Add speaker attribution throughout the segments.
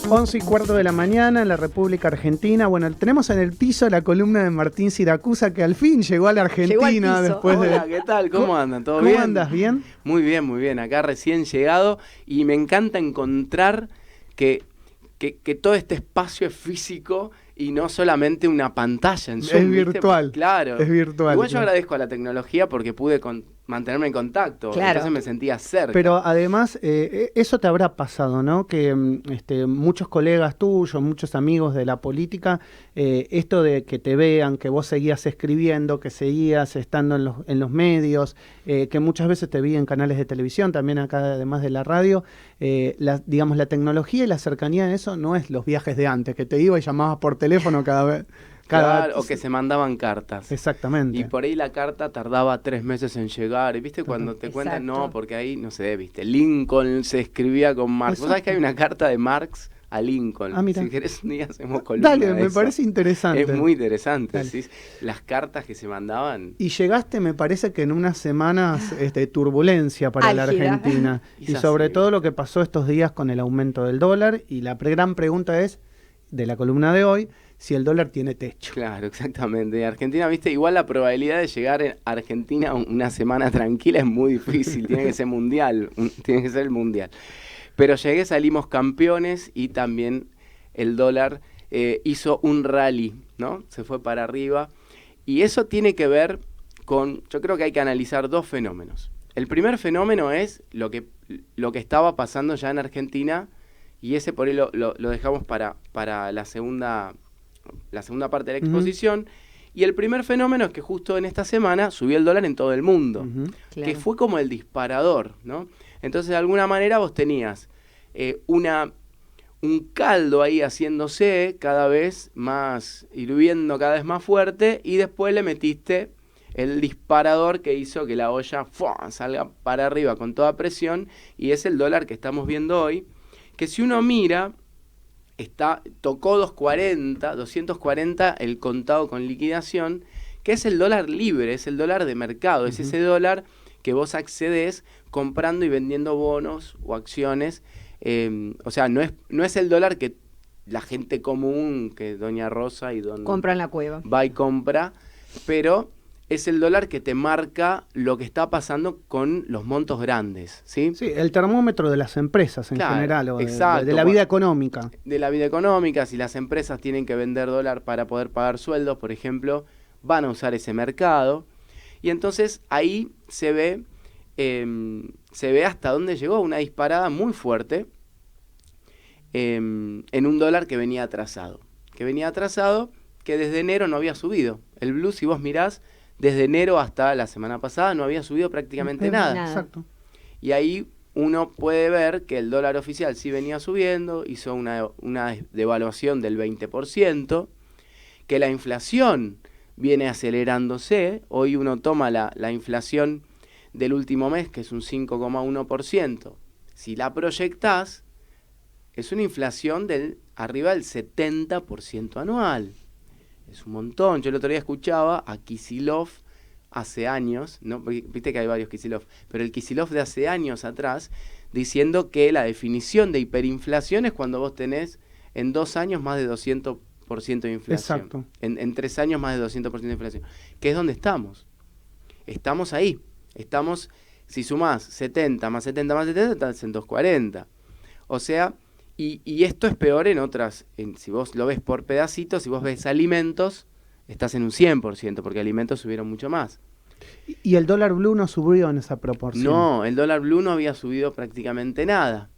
Speaker 1: 11:15 de la mañana en la República Argentina. Bueno, tenemos en el piso la columna de Martín Siracusa, que al fin llegó a la Argentina después de...
Speaker 2: Hola, ¿qué tal? ¿Cómo andan? ¿Todo bien?
Speaker 1: ¿Cómo andas? ¿Bien?
Speaker 2: Muy bien, muy bien. Acá recién llegado y me encanta encontrar que todo este espacio es físico y no solamente una pantalla en Zoom.
Speaker 1: Es virtual.
Speaker 2: Claro.
Speaker 1: Es virtual.
Speaker 2: Igual yo agradezco a la tecnología porque pude mantenerme en contacto.
Speaker 3: Claro.
Speaker 2: Entonces me sentía cerca.
Speaker 1: Pero además, eso te habrá pasado, ¿no? Que muchos colegas tuyos, muchos amigos de la política, esto de que te vean, que vos seguías escribiendo, que seguías estando en los medios, que muchas veces te vi en canales de televisión, también acá además de la radio, digamos, la tecnología y la cercanía de eso no es los viajes de antes, que te iba y llamabas por teléfono cada vez.
Speaker 2: Claro, o que se mandaban cartas.
Speaker 1: Exactamente.
Speaker 2: Y por ahí la carta tardaba 3 meses en llegar. Y viste cuando te cuentan, no, porque ahí, no sé, viste, Lincoln se escribía con Marx. ¿Vos sabés que hay una carta de Marx a Lincoln?
Speaker 1: Ah, mira.
Speaker 2: Si querés un día hacemos columna.
Speaker 1: Dale,
Speaker 2: de
Speaker 1: me
Speaker 2: eso.
Speaker 1: parece interesante.
Speaker 2: Es muy interesante,
Speaker 1: Dale.
Speaker 2: ¿sí? Las cartas que se mandaban.
Speaker 1: Y llegaste, me parece que en unas semanas de turbulencia para la
Speaker 3: Álgida.
Speaker 1: Argentina. Y
Speaker 2: Quizás
Speaker 1: sobre
Speaker 2: sí.
Speaker 1: todo lo que pasó estos días con el aumento del dólar. Y la gran pregunta es, de la columna de hoy, si el dólar tiene techo.
Speaker 2: Claro, exactamente. En Argentina, viste, igual la probabilidad de llegar a Argentina una semana tranquila es muy difícil. Tiene que ser mundial. Tiene que ser el mundial. Pero llegué, salimos campeones y también el dólar hizo un rally, ¿no? Se fue para arriba. Y eso tiene que ver con, yo creo que hay que analizar dos fenómenos. El primer fenómeno es lo que estaba pasando ya en Argentina, y ese por ahí lo dejamos para la segunda parte de la exposición. Y el primer fenómeno es que justo en esta semana subió el dólar en todo el mundo,
Speaker 3: Claro.
Speaker 2: que fue como el disparador, ¿no? Entonces, de alguna manera vos tenías un caldo ahí haciéndose cada vez más, hirviendo cada vez más fuerte, y después le metiste el disparador que hizo que la olla salga para arriba con toda presión, y es el dólar que estamos viendo hoy, que si uno mira, tocó 240 el contado con liquidación, que es el dólar libre, es el dólar de mercado, es ese dólar que vos accedes comprando y vendiendo bonos o acciones. O sea, no es el dólar que la gente común, que doña Rosa y don
Speaker 3: Compra en la cueva.
Speaker 2: va y compra, pero es el dólar que te marca lo que está pasando con los montos grandes, ¿sí?
Speaker 1: Sí, el termómetro de las empresas en
Speaker 2: Claro,
Speaker 1: general, o
Speaker 2: exacto.
Speaker 1: de la vida económica.
Speaker 2: De la vida económica, si las empresas tienen que vender dólar para poder pagar sueldos, por ejemplo, van a usar ese mercado. Y entonces ahí se ve hasta dónde llegó una disparada muy fuerte en un dólar que venía atrasado. Que desde enero no había subido. El blue, si vos mirás, desde enero hasta la semana pasada no había subido prácticamente nada.
Speaker 1: Exacto.
Speaker 2: Y ahí uno puede ver que el dólar oficial sí venía subiendo, hizo una devaluación del 20%, que la inflación viene acelerándose. Hoy uno toma la inflación del último mes, que es un 5,1%. Si la proyectás, es una inflación arriba del 70% anual. Es un montón. Yo el otro día escuchaba a Kicillof hace años, ¿no? Viste que hay varios Kicillof, pero el Kicillof de hace años atrás, diciendo que la definición de hiperinflación es cuando vos tenés en 2 años más de 200% de inflación.
Speaker 1: Exacto.
Speaker 2: En 3 años más de 200% de inflación. Que es donde estamos. Estamos ahí. Estamos, si sumás 70 más 70 más 70, estás en 240. O sea, y esto es peor en otras, si vos lo ves por pedacitos, si vos ves alimentos, estás en un 100%, porque alimentos subieron mucho más.
Speaker 1: Y el dólar blue no subió en esa proporción.
Speaker 2: No, el dólar blue no había subido prácticamente nada.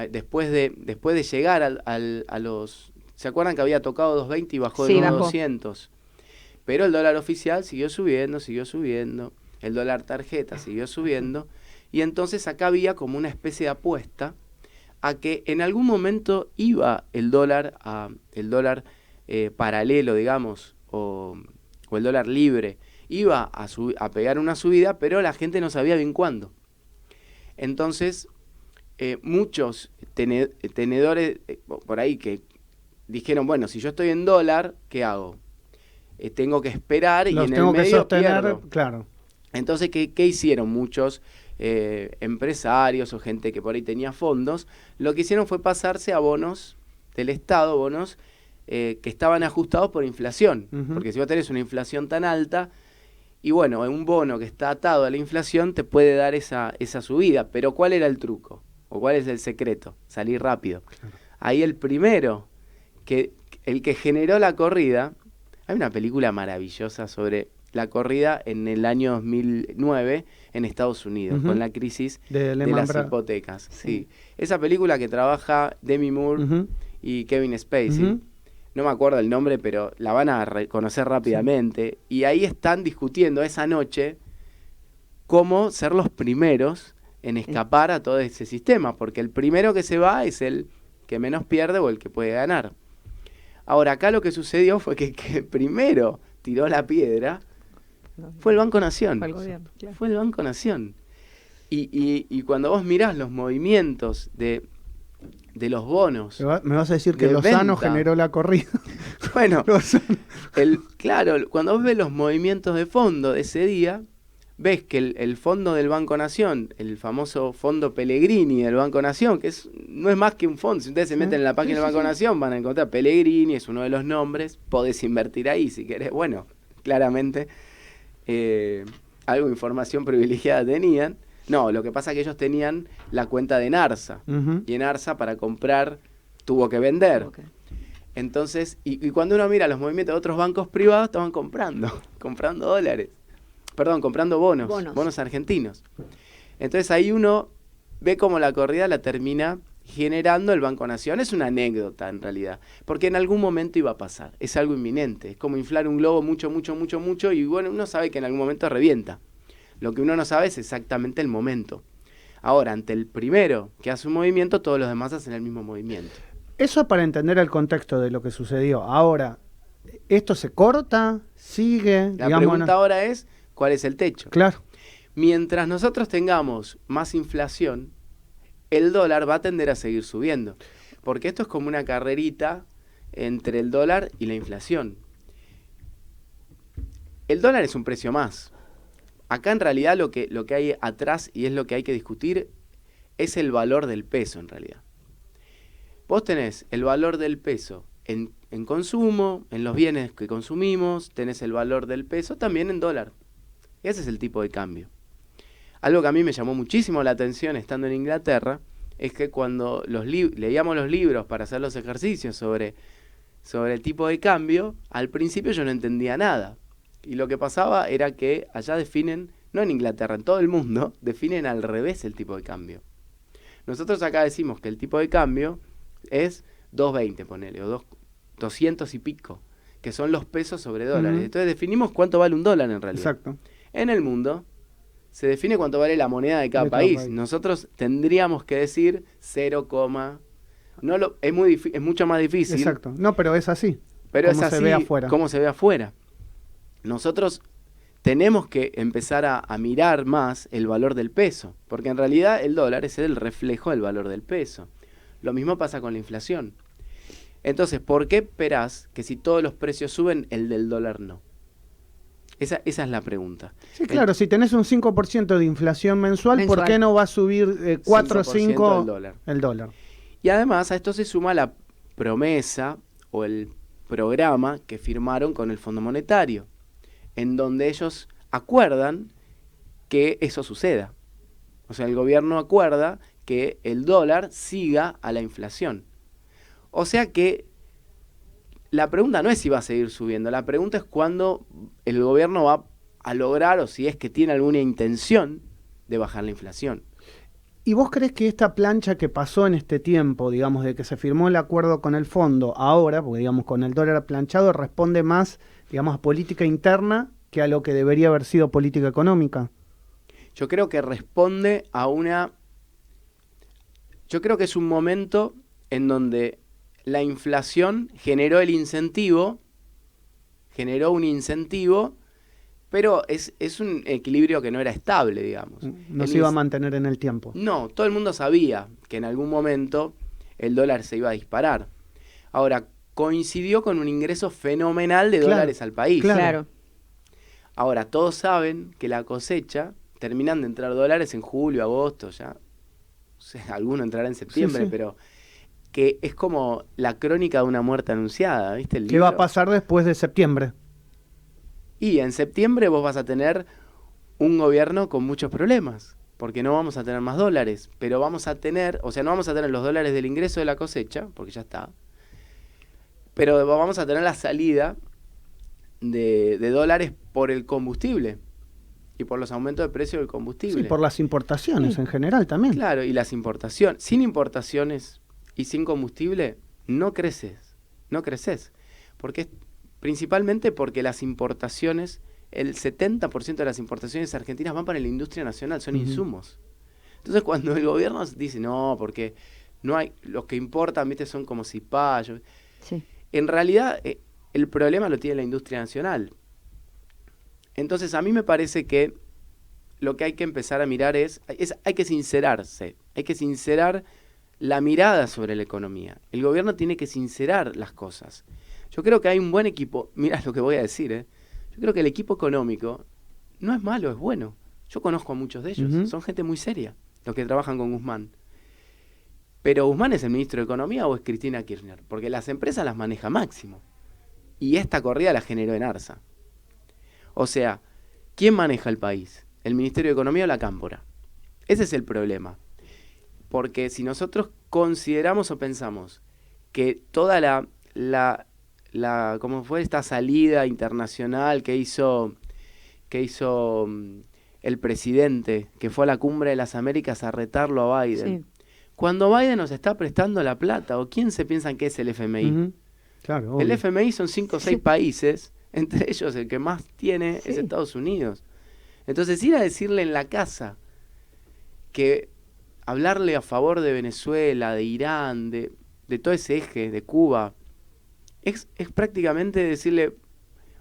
Speaker 2: Después de llegar a los... ¿Se acuerdan que había tocado 220 y bajó de
Speaker 3: Sí,
Speaker 2: nuevo
Speaker 3: bajó.
Speaker 2: 200? Pero el dólar oficial siguió subiendo. El dólar tarjeta siguió subiendo. Y entonces acá había como una especie de apuesta a que en algún momento iba el dólar paralelo, digamos, o el dólar libre, iba a pegar una subida, pero la gente no sabía bien cuándo. Entonces, muchos tenedores por ahí que dijeron, bueno, si yo estoy en dólar, ¿qué hago? Tengo que esperar y
Speaker 1: Los
Speaker 2: en
Speaker 1: tengo
Speaker 2: el
Speaker 1: que
Speaker 2: medio
Speaker 1: sostener,
Speaker 2: pierdo.
Speaker 1: claro.
Speaker 2: Entonces, ¿qué hicieron muchos empresarios o gente que por ahí tenía fondos, lo que hicieron fue pasarse a bonos del Estado, bonos que estaban ajustados por inflación. Porque si vos tenés una inflación tan alta, y bueno, un bono que está atado a la inflación te puede dar esa subida. Pero ¿cuál era el truco? ¿O cuál es el secreto? Salir rápido. Claro. Ahí el primero, el que generó la corrida, hay una película maravillosa sobre la corrida en el año 2009 en Estados Unidos, con la crisis de las hipotecas. Sí. Esa película que trabaja Demi Moore y Kevin Spacey. No me acuerdo el nombre, pero la van a reconocer rápidamente. Sí. Y ahí están discutiendo esa noche cómo ser los primeros en escapar a todo ese sistema, porque el primero que se va es el que menos pierde o el que puede ganar. Ahora, acá lo que sucedió fue que primero tiró la piedra fue el Banco Nación. Fue el gobierno, claro. Fue el Banco Nación. Y cuando vos mirás los movimientos de los bonos.
Speaker 1: Me vas a decir que Lozano generó la corrida.
Speaker 2: Bueno, claro, cuando vos ves los movimientos de fondo de ese día, ves que el fondo del Banco Nación, el famoso fondo Pellegrini del Banco Nación, que no es más que un fondo. Si ustedes se meten en la página del Banco Nación, van a encontrar Pellegrini, es uno de los nombres, podés invertir ahí si querés. Bueno, claramente algo de información privilegiada tenían. No, lo que pasa es que ellos tenían la cuenta de Enarsa. Y Enarsa para comprar tuvo que vender. Okay. Entonces, y cuando uno mira los movimientos de otros bancos privados, estaban comprando dólares. Perdón, comprando bonos argentinos. Entonces ahí uno ve cómo la corrida la termina generando el Banco Nación. Es una anécdota en realidad, porque en algún momento iba a pasar. Es algo inminente. Es como inflar un globo mucho, y bueno, uno sabe que en algún momento revienta. Lo que uno no sabe es exactamente el momento. Ahora, ante el primero que hace un movimiento, todos los demás hacen el mismo movimiento.
Speaker 1: Eso es para entender el contexto de lo que sucedió. Ahora, ¿esto se corta? ¿Sigue?
Speaker 2: La pregunta ahora es, ¿cuál es el techo?
Speaker 1: Claro.
Speaker 2: Mientras nosotros tengamos más inflación, el dólar va a tender a seguir subiendo. Porque esto es como una carrerita entre el dólar y la inflación. El dólar es un precio más. Acá en realidad lo que hay atrás, y es lo que hay que discutir, es el valor del peso en realidad. Vos tenés el valor del peso en consumo, en los bienes que consumimos, tenés el valor del peso también en dólar. Ese es el tipo de cambio. Algo que a mí me llamó muchísimo la atención estando en Inglaterra, es que cuando leíamos los libros para hacer los ejercicios sobre el tipo de cambio, al principio yo no entendía nada. Y lo que pasaba era que allá definen, no en Inglaterra, en todo el mundo, definen al revés el tipo de cambio. Nosotros acá decimos que el tipo de cambio es 2.20, ponele, o 200 y pico, que son los pesos sobre dólares. Entonces definimos cuánto vale un dólar en realidad.
Speaker 1: Exacto.
Speaker 2: En el mundo se define cuánto vale la moneda de cada país. Nosotros tendríamos que decir 0, es mucho más difícil.
Speaker 1: Exacto. No, pero es así.
Speaker 2: Pero es así como se ve afuera. Nosotros tenemos que empezar a mirar más el valor del peso, porque en realidad el dólar es el reflejo del valor del peso. Lo mismo pasa con la inflación. Entonces, ¿por qué esperás que si todos los precios suben, el del dólar no? Esa es la pregunta.
Speaker 1: Sí, claro, si tenés un 5% de inflación mensual, ¿por qué no va a subir 4 o 5 el dólar?
Speaker 2: Y además a esto se suma la promesa o el programa que firmaron con el Fondo Monetario, en donde ellos acuerdan que eso suceda. O sea, el gobierno acuerda que el dólar siga a la inflación. O sea que la pregunta no es si va a seguir subiendo, la pregunta es cuándo el gobierno va a lograr, o si es que tiene alguna intención de bajar la inflación.
Speaker 1: ¿Y vos crees que esta plancha que pasó en este tiempo, digamos, de que se firmó el acuerdo con el fondo, ahora, porque digamos con el dólar planchado, responde más, digamos, a política interna que a lo que debería haber sido política económica?
Speaker 2: Yo creo que responde a yo creo que es un momento en donde la inflación generó un incentivo, pero es un equilibrio que no era estable, digamos.
Speaker 1: No se iba a mantener en el tiempo.
Speaker 2: No, todo el mundo sabía que en algún momento el dólar se iba a disparar. Ahora, coincidió con un ingreso fenomenal de dólares al país.
Speaker 3: Claro.
Speaker 2: Ahora, todos saben que la cosecha terminan de entrar dólares en julio, agosto, ya. O sea, alguno entrará en septiembre,
Speaker 1: Sí.
Speaker 2: pero que es como la crónica de una muerte anunciada, ¿viste? El
Speaker 1: ¿Qué va a
Speaker 2: libro.
Speaker 1: pasar después de septiembre?
Speaker 2: Y en septiembre vos vas a tener un gobierno con muchos problemas, porque no vamos a tener más dólares, pero vamos a tener, o sea, no vamos a tener los dólares del ingreso de la cosecha, porque ya está, pero vamos a tener la salida de dólares por el combustible y por los aumentos de precio del combustible.
Speaker 1: Sí, por las importaciones
Speaker 2: Sí.
Speaker 1: en general también.
Speaker 2: Claro, y las importaciones. Sin importaciones y sin combustible no creces, no creces. Principalmente porque las importaciones, el 70% de las importaciones argentinas van para la industria nacional, son insumos. Entonces cuando el gobierno dice, no, porque no hay, los que importan, viste, son como cipayos.
Speaker 3: Sí.
Speaker 2: En realidad, el problema lo tiene la industria nacional. Entonces, a mí me parece que lo que hay que empezar a mirar hay que sincerarse, hay que sincerar la mirada sobre la economía. El gobierno tiene que sincerar las cosas. Yo creo que hay un buen equipo, mirá lo que voy a decir, yo creo que el equipo económico no es malo, es bueno. Yo conozco a muchos de ellos, son gente muy seria, los que trabajan con Guzmán. Pero Guzmán es el ministro de Economía o es Cristina Kirchner, porque las empresas las maneja Máximo. Y esta corrida la generó en Arsa. O sea, ¿quién maneja el país? ¿El Ministerio de Economía o la Cámpora? Ese es el problema. Porque si nosotros consideramos o pensamos que toda ¿cómo fue esta salida internacional que hizo el presidente, que fue a la Cumbre de las Américas a retarlo a Biden?
Speaker 3: Sí.
Speaker 2: Cuando Biden nos está prestando la plata, ¿o quién se piensan que es el FMI?
Speaker 1: Claro,
Speaker 2: El
Speaker 1: obvio.
Speaker 2: FMI son 5 o 6 países, entre ellos el que más tiene es
Speaker 3: Sí.
Speaker 2: Estados Unidos. Entonces ir a decirle en la casa que hablarle a favor de Venezuela, de Irán, de todo ese eje, de Cuba, es prácticamente decirle,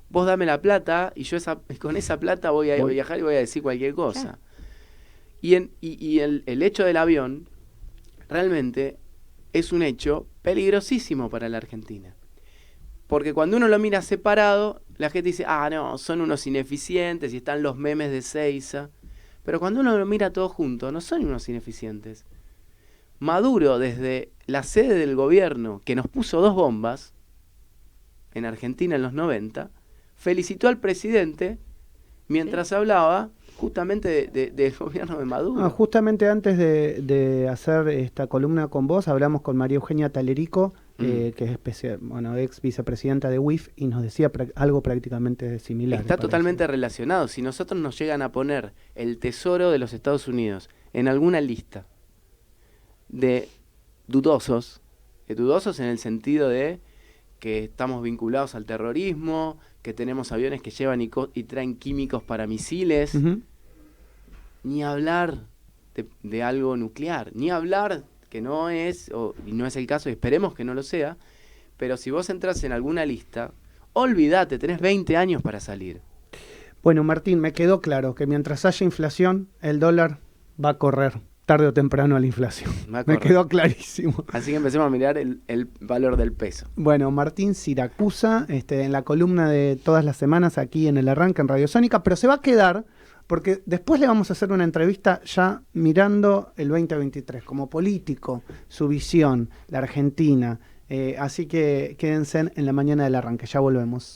Speaker 2: vos dame la plata y yo con esa plata voy a viajar y voy a decir cualquier cosa. Claro. Y el hecho del avión realmente es un hecho peligrosísimo para la Argentina. Porque cuando uno lo mira separado, la gente dice, no, son unos ineficientes y están los memes de Seiza. Pero cuando uno lo mira todo junto, no son unos ineficientes. Maduro, desde la sede del gobierno, que nos puso 2 bombas en Argentina en los 90, felicitó al presidente mientras hablaba justamente del gobierno de Maduro.
Speaker 1: Justamente antes de hacer esta columna con vos, hablamos con María Eugenia Talerico, que es ex vicepresidenta de UIF, y nos decía algo prácticamente similar.
Speaker 2: Está totalmente relacionado. Si nosotros nos llegan a poner el tesoro de los Estados Unidos en alguna lista de dudosos en el sentido de que estamos vinculados al terrorismo, que tenemos aviones que llevan y traen químicos para misiles, ni hablar de algo nuclear, ni hablar que no es, y no es el caso, y esperemos que no lo sea, pero si vos entras en alguna lista, olvídate, tenés 20 años para salir.
Speaker 1: Bueno, Martín, me quedó claro que mientras haya inflación, el dólar va a correr tarde o temprano a la inflación. Me quedó clarísimo.
Speaker 2: Así que empecemos a mirar el valor del peso.
Speaker 1: Bueno, Martín Siracusa, en la columna de todas las semanas aquí en El Arranque en Radio Sónica, pero se va a quedar porque después le vamos a hacer una entrevista ya mirando el 2023 como político, su visión, la Argentina. Así que quédense en la mañana del Arranque, ya volvemos.